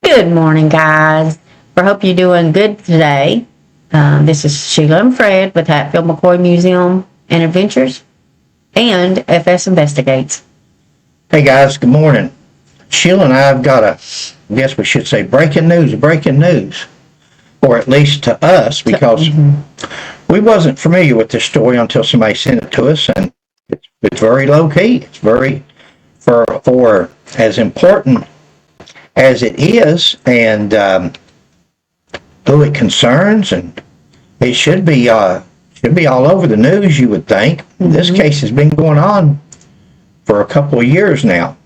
Good morning, guys. I hope you're doing good today. This is Sheila and Fred with Hatfield McCoy Museum and Adventures and FS Investigates. Hey guys, good morning. Sheila and I have got I guess we should say breaking news, or at least to us, because we wasn't familiar with this story until somebody sent it to us, and it's very low key. It's very, for as important as it is, and who it concerns, and it should be all over the news, you would think. This case has been going on for a couple of years now.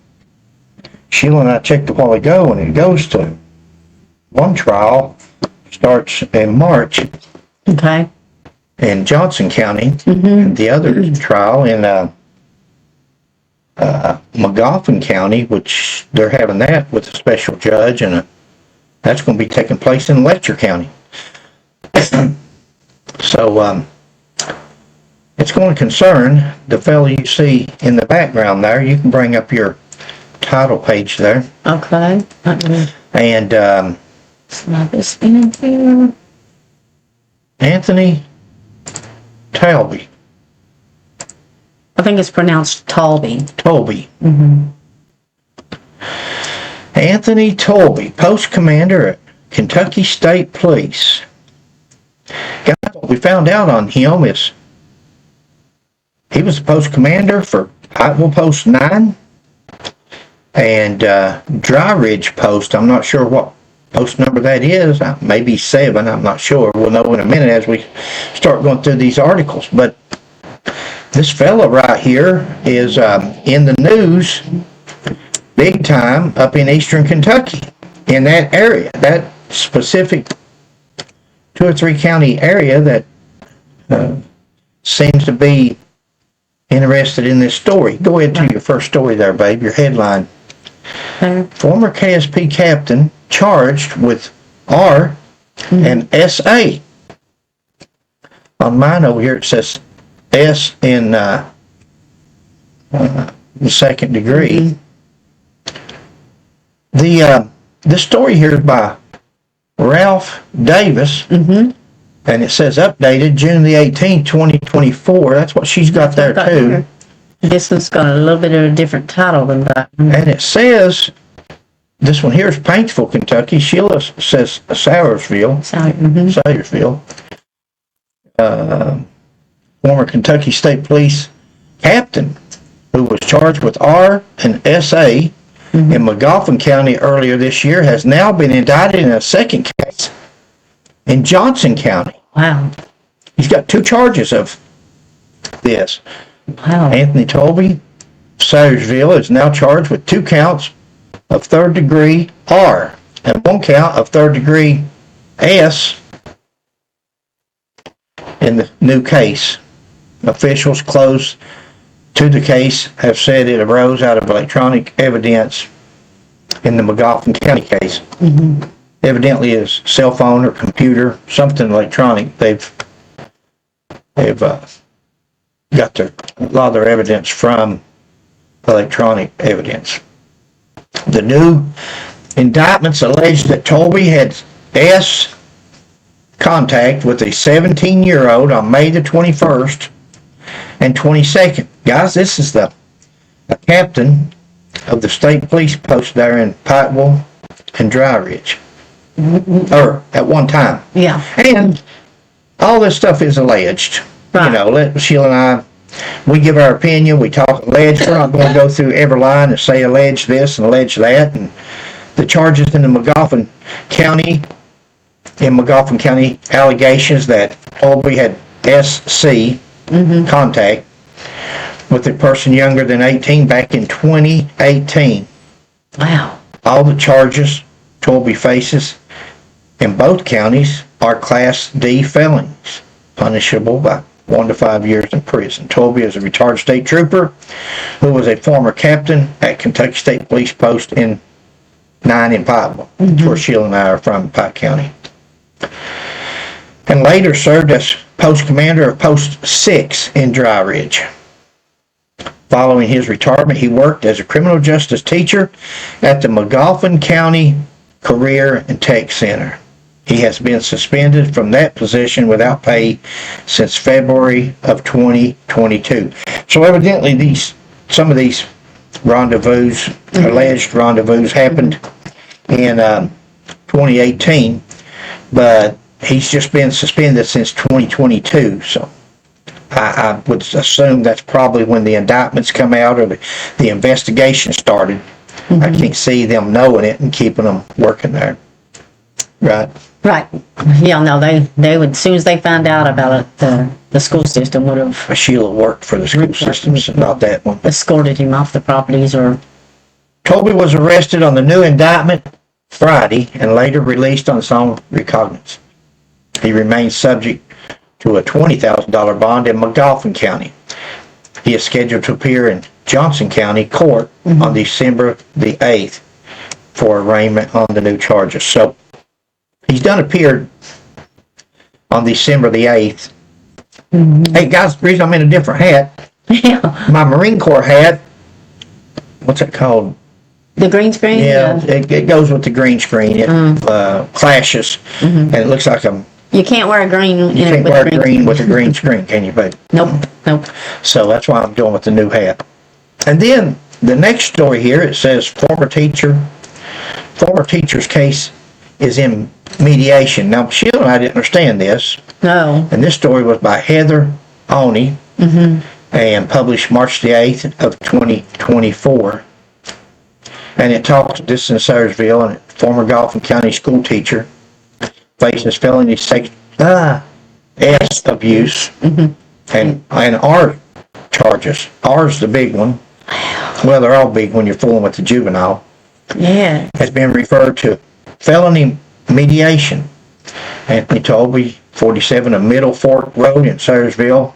Sheila and I checked a while ago, and it goes to one trial, starts in March. Okay. In Johnson County, and the other trial in Magoffin County, which they're having that with a special judge, and that's going to be taking place in Letcher County. So it's going to concern the fellow you see in the background there. You can bring up your title page there. Okay. And slide this in here. Anthony Talby. I think it's pronounced Talby. Tolby. Anthony Tolby, Post Commander at Kentucky State Police. Guys, what we found out on him is he was the Post Commander for Pikeville Post 9 and Dry Ridge Post. I'm not sure what post number that is. Maybe 7. I'm not sure. We'll know in a minute as we start going through these articles. But this fellow right here is in the news big time up in eastern Kentucky, in that area, that specific 2 or 3 county area that seems to be interested in this story. Go ahead to your first story there, babe, your headline. Former KSP Captain charged with R and SA. On mine over here it says S in the second degree. This story here is by Ralph Davis, and it says updated June the 18th, 2024. That's what she's got there too. This one's got a little bit of a different title than that. And it says, this one here is Paintsville, Kentucky. Sheila says Sayersville. Sayersville. Former Kentucky State Police Captain who was charged with R and SA in Magoffin County earlier this year has now been indicted in a second case in Johnson County. Wow. He's got 2 charges of this. Wow. Anthony Tolby, Sayersville, is now charged with 2 counts of third-degree R and 1 count of third-degree S in the new case. Officials close to the case have said it arose out of electronic evidence in the Magoffin County case. Evidently his cell phone or computer, something electronic. They've got a lot of their evidence from electronic evidence. The new indictments allege that Tolby had S contact with a 17-year-old on May the 21st and 22nd. Guys, this is the captain of the state police post there in Pikeville and Dry Ridge. Or at one time. Yeah. And all this stuff is alleged. Right. You know, let Sheila and I, we give our opinion, we talk alleged. We're not going to go through every line and say allege this and allege that. And the charges in the Magoffin County, allegations that Tolby had SC contact with a person younger than 18 back in 2018. Wow. All the charges Tolby faces in both counties are Class D felonies, punishable by 1 to 5 years in prison. Tolby is a retired state trooper who was a former captain at Kentucky State Police Post in 9 in Pikeville. That's where Sheila and I are from, Pike County. And later served as Post Commander of Post 6 in Dry Ridge. Following his retirement, he worked as a criminal justice teacher at the Magoffin County Career and Tech Center. He has been suspended from that position without pay since February of 2022. So evidently some of these rendezvous, alleged rendezvous, happened in 2018, but he's just been suspended since 2022. So I would assume that's probably when the indictments come out or the investigation started. I can't see them knowing it and keeping them working there. Right. Right. Yeah, no, they would, as soon as they found out about it, the school system would have Sheila worked for the school systems, not that one. escorted him off the properties or... Toby was arrested on the new indictment Friday and later released on his own recognizance. He remains subject to a $20,000 bond in Magoffin County. He is scheduled to appear in Johnson County Court on December the 8th for arraignment on the new charges. So he's done appeared on December the 8th. Hey guys, the reason I'm in a different hat, Yeah. my Marine Corps hat, what's it called? The green screen? Yeah, it goes with the green screen. It clashes, and it looks like You can't wear a green... you can't wear green with a green screen, can you, babe? Nope. So that's why I'm going with the new hat. And then the next story here, it says former teacher's case is in mediation. Now, Sheila and I didn't understand this, No. and this story was by Heather Oney and published March the 8th of 2024. And it talks, this is in Sayersville, and former Magoffin County school teacher faces felony S abuse and R charges. R's the big one. Well, they're all big when you're fooling with the juvenile. Yeah. Has been referred to felony mediation. Anthony Toby, 47 of Middle Fork Road in Sayersville,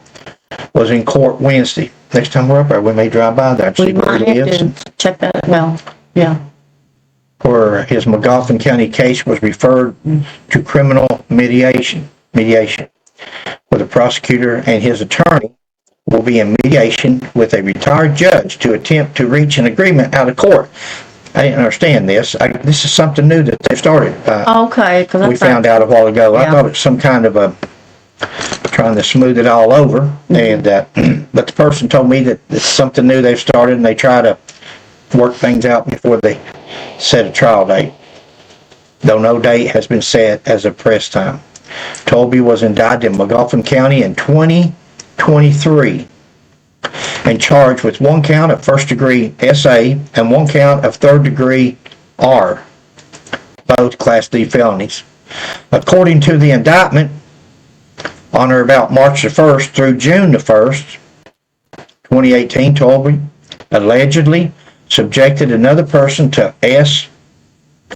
was in court Wednesday. Next time we're up there, we may drive by there and We see where might he have is. to check that. Well, yeah. Where his Magoffin County case was referred to criminal mediation, where the prosecutor and his attorney will be in mediation with a retired judge to attempt to reach an agreement out of court. I didn't understand this. This is something new that they've started. Okay, because We found out a while ago. I Yeah. thought it was some kind of a trying to smooth it all over, and but the person told me that it's something new they've started, and they try to work things out before they set a trial date, though no date has been set as of press time. Toby was indicted in Magoffin County in 2023 and charged with one count of first-degree SA and one count of third-degree R, both Class D felonies. According to the indictment, on or about March the 1st through June the 1st, 2018, Toby allegedly subjected another person to S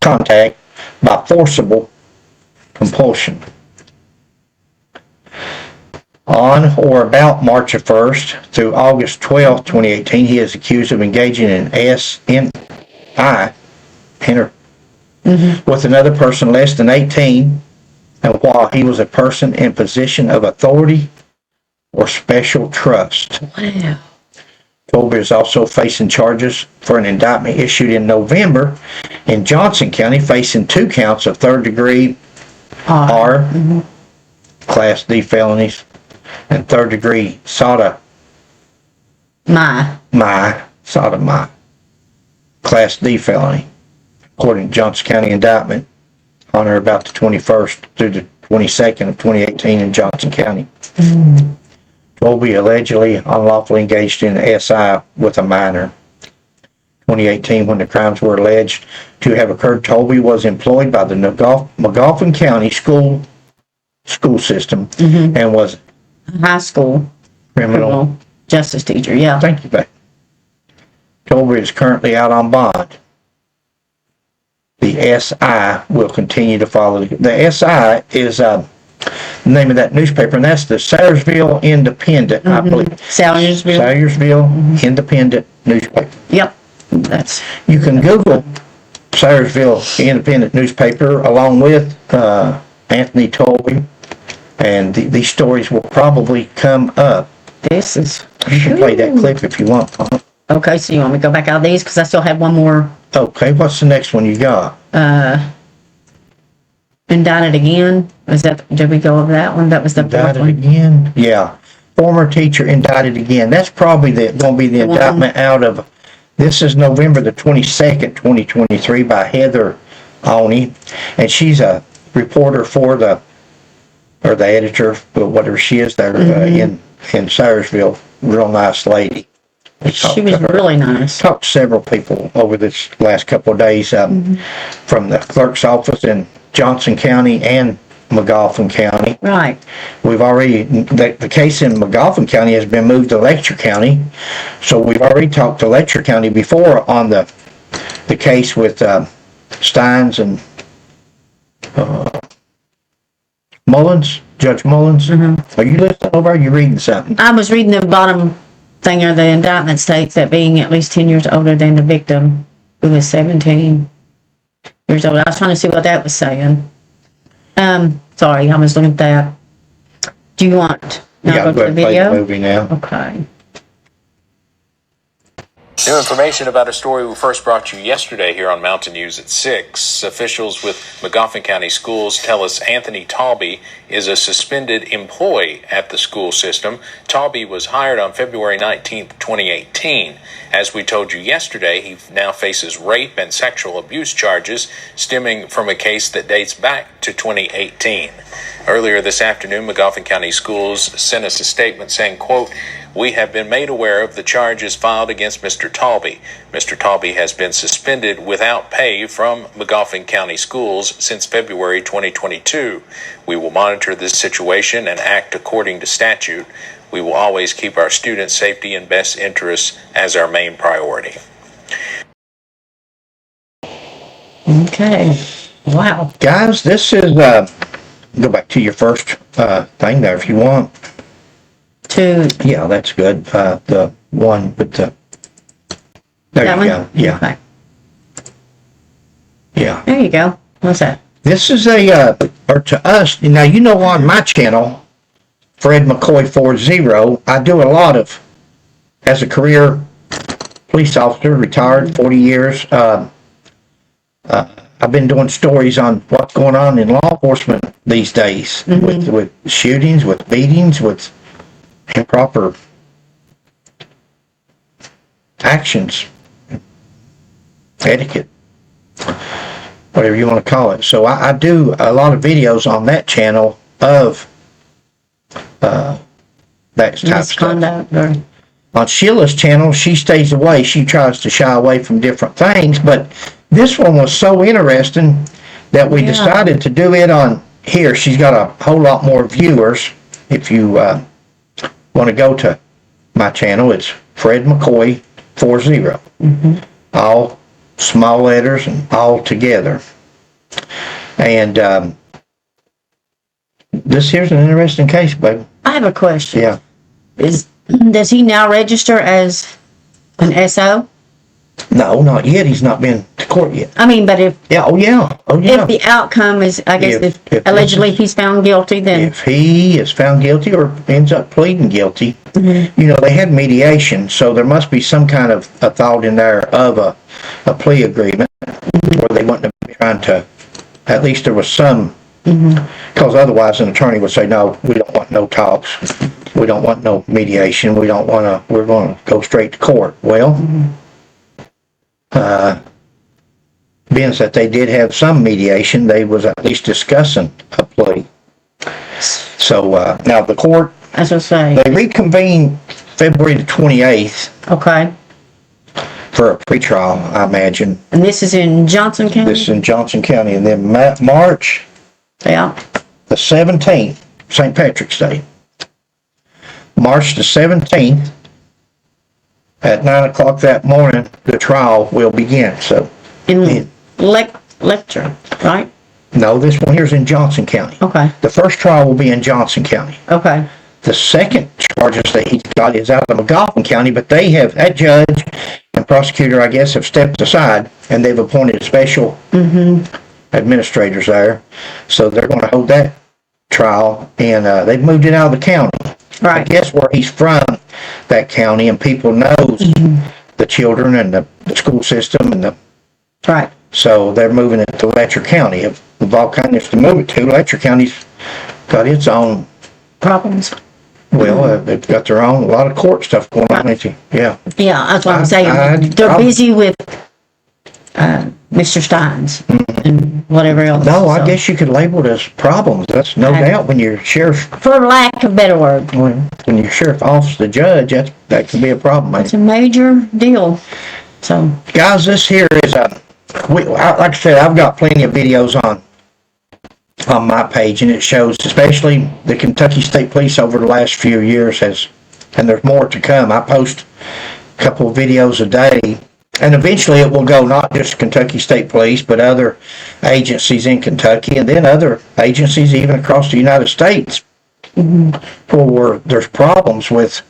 contact by forcible compulsion. On or about March 1st through August 12th, 2018, he is accused of engaging in SNI with another person less than 18, and while he was a person in position of authority or special trust. Wow. Toby is also facing charges for an indictment issued in November in Johnson County, facing 2 counts of third-degree R, Class D felonies, and third-degree sodomy, Class D felony, according to Johnson County indictment, on or about the 21st through the 22nd of 2018 in Johnson County. Toby allegedly unlawfully engaged in SI with a minor. 2018, when the crimes were alleged to have occurred, Toby was employed by the Magoffin County school system and was High school criminal justice teacher, yeah. Thank you, babe. Toby is currently out on bond. The SI will continue to follow. The SI is the name of that newspaper, and that's the Sayersville Independent, I believe. Sayersville Independent newspaper. Yep. That's You can Google Sayersville Independent newspaper along with Anthony Toby And these stories will probably come up. This is... You can play that clip if you want. Okay, so you want me to go back out of these? Because I still have one more. Okay, what's the next one you got? Indicted Again. Did we go over that one? That was the fourth one. Indicted again? Yeah. Former teacher indicted again. That's probably going to be the indictment out of, this is November the 22nd, 2023 by Heather Oney. And she's a reporter for the editor, but whatever she is there in Sayersville. Real nice lady. She was really nice. Talked to several people over this last couple of days from the clerk's office in Johnson County and Magoffin County. Right. We've already, the case in Magoffin County has been moved to Letcher County. So we've already talked to Letcher County before on the case with Steins and Mullins, Judge Mullins. Are you listening over? Are you reading something? I was reading the bottom thing of the indictment states that being at least 10 years older than the victim, who was 17 years old. I was trying to see what that was saying. Sorry, I was looking at that. Do you want now go to the video? Play the movie now. Okay. New information about a story we first brought you yesterday here on Mountain News at 6. Officials with Magoffin County Schools tell us Anthony Talby is a suspended employee at the school system. Talby was hired on February 19th, 2018. As we told you yesterday, he now faces rape and sexual abuse charges stemming from a case that dates back to 2018. Earlier this afternoon, Magoffin County Schools sent us a statement saying, quote, "We have been made aware of the charges filed against Mr. Talby. Mr. Talby has been suspended without pay from Magoffin County Schools since February 2022. We will monitor this situation and act according to statute. We will always keep our students' safety and best interests as our main priority." Okay. Wow. Guys, this is, go back to your first thing there if you want. Yeah, that's good. The one, but there that you one? go. Yeah. Okay. Yeah. There you go. What's that? This is or to us, now you know on my channel, Fred McCoy 40, I do a lot of, as a career police officer, retired 40 years, I've been doing stories on what's going on in law enforcement these days with shootings, with beatings, with improper actions, etiquette, whatever you want to call it. So I do a lot of videos on that channel of that type of stuff. Misconduct or... On Sheila's channel, she stays away. She tries to shy away from different things, but this one was so interesting that we decided to do it on here. She's got a whole lot more viewers. If you want to go to my channel, it's Fred McCoy 40. All small letters and all together. And this here's an interesting case, baby. I have a question. Yeah. Does he now register as an SO? No, not yet. He's not been to court yet. I mean, but if if the outcome is, I guess, if allegedly he's found guilty, then if he is found guilty or ends up pleading guilty, you know, they had mediation, so there must be some kind of a thought in there of a plea agreement, where they wouldn't have been trying to. At least there was some, because otherwise an attorney would say, no, we don't want no talks. We don't want no mediation. We don't want to, we're going to go straight to court. Well, being that they did have some mediation, they was at least discussing a plea. So, now the court, as I say, they reconvened February the 28th okay. for a pretrial, I imagine. And this is in Johnson County? This is in Johnson County. And then March the 17th, St. Patrick's Day. March the 17th, at 9 o'clock that morning, the trial will begin. So, in Lecture, right? No, this one here is in Johnson County. Okay. The first trial will be in Johnson County. Okay. The second charges that he's got is out of Magoffin County, but they have, that judge and prosecutor, I guess, have stepped aside, and they've appointed special administrators there. So they're going to hold that trial, and they've moved it out of the county. I Right. guess where he's from, that county, and people knows the children and the school system, and Right. so they're moving it to Letcher County. Of all kinds to move it to, Letcher County's got its own, Problems. well, they've got their own, a lot of court stuff going on, ain't they? Yeah. Yeah, that's what I'm I- saying. They're I'm- busy with Mr. Steins and whatever else. No, I so, guess you could label it as problems. That's no doubt when you're sheriff, for lack of a better word, when you're sheriff office the judge, that can be a problem. it's a major deal. So, Guys, this here is like I said, I've got plenty of videos on my page, and it shows especially the Kentucky State Police over the last few years and there's more to come. I post a couple of videos a day, and eventually it will go not just Kentucky State Police, but other agencies in Kentucky, and then other agencies even across the United States, where there's problems with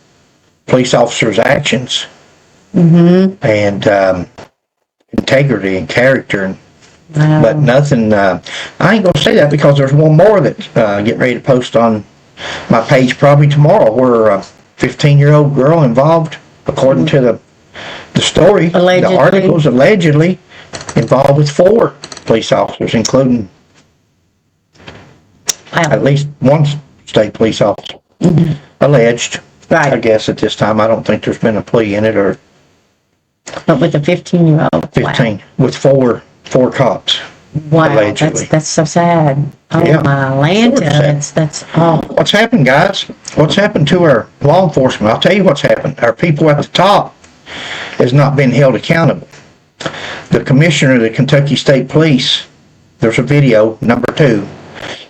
police officers' actions and integrity and character, but nothing. I ain't gonna say that because there's one more that getting ready to post on my page probably tomorrow, where a 15-year-old girl involved, according to the story, Allegedly. the articles, allegedly involved with 4 police officers, including at least one state police officer, alleged. right. I guess at this time, I don't think there's been a plea in it, or But with a 15-year-old. 15 with four cops. Wow. allegedly. That's so sad. Oh, Yeah. my Lanta. Sure sad. That's awful. What's happened, guys? What's happened to our law enforcement? I'll tell you what's happened. Our people at the top has not been held accountable. The commissioner of the Kentucky State Police, there's a video, number 2.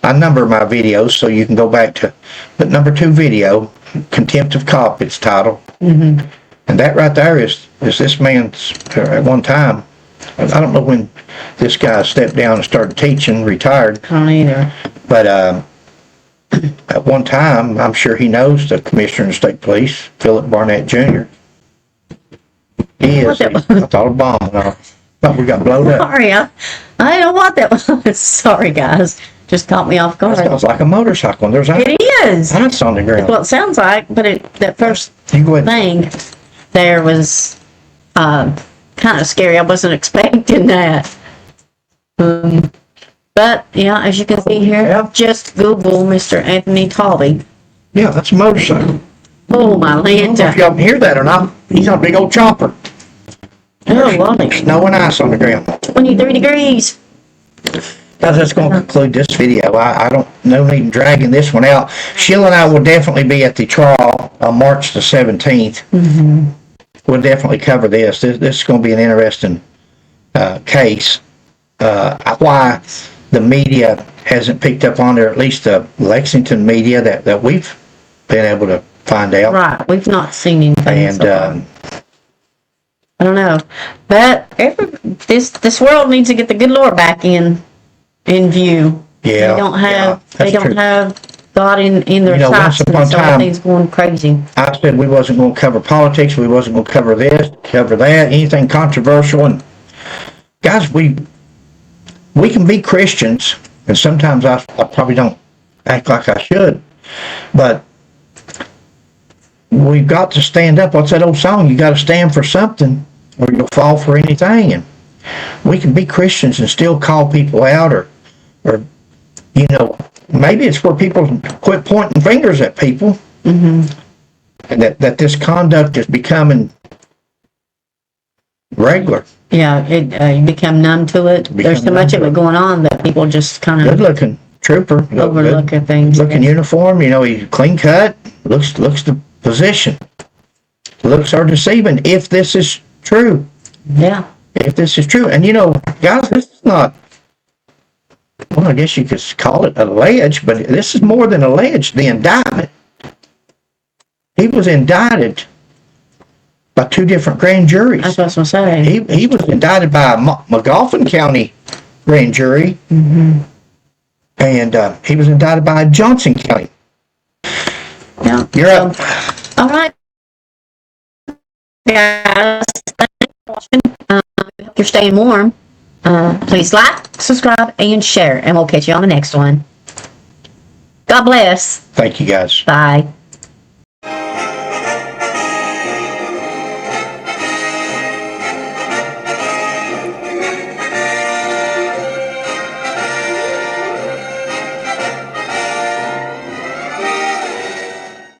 I number my videos so you can go back to, but number 2 video, Contempt of Cop, it's titled. And that right there is this man's, at one time, I don't know when this guy stepped down and started teaching, retired, I don't either. but at one time, I'm sure he knows the Commissioner of State Police, Philip Barnett Jr. He is, What that was? I thought a bomb went off. Thought we got blown up. Sorry, I don't know what that was. Sorry, guys. Just caught me off guard. Sounds like a motorcycle, and there's It is. ice on the Well, ground. it sounds like, but that first You go ahead. thing there was kind of scary. I wasn't expecting that. But yeah, as you can see here, Yeah. just Google Mr. Anthony Talby. Yeah, that's a motorcycle. Oh my I don't know if Lanta. y'all can hear that or not. He's on a big old chopper. Oh, lovely. Snow and ice on the ground. 23 degrees. Guys, that's going to conclude this video. I don't, no need in dragging this one out. Sheila and I will definitely be at the trial on March the 17th. We'll definitely cover this. This is going to be an interesting case. Why the media hasn't picked up on it, or at least the Lexington media that we've been able to find out. Right. We've not seen anything. And so far. I don't know. But this world needs to get the good Lord back in view. Yeah, They don't yeah, have that's they don't true. have God in their You know, once sights, upon and so a time- everything's going crazy. I said we wasn't going to cover politics. We wasn't going to cover this, cover that, anything controversial. And guys, we can be Christians, and sometimes I probably don't act like I should, but we've got to stand up. What's that old song? You got to stand for something, or you'll fall for anything. And we can be Christians and still call people out, or you know, maybe it's where people quit pointing fingers at people, and that this conduct is becoming regular. Yeah, you become numb to it. There's so Become much numb of to it going on that people just kind Good of looking trooper. overlook at things. Looking uniform, you know, he's clean cut, looks the position. Looks are deceiving if this is true. Yeah. If this is true. And you know, guys, this is not, well, I guess you could call it alleged, but this is more than alleged, the indictment. He was indicted by 2 different grand juries. That's what I was going to say. He was indicted by a Magoffin County grand jury, and he was indicted by a Johnson County. Yeah. You're So, up. all right. Guys, thanks for watching. Hope you're staying warm. Please like, subscribe, and share, and we'll catch you on the next one. God bless. Thank you, guys. Bye.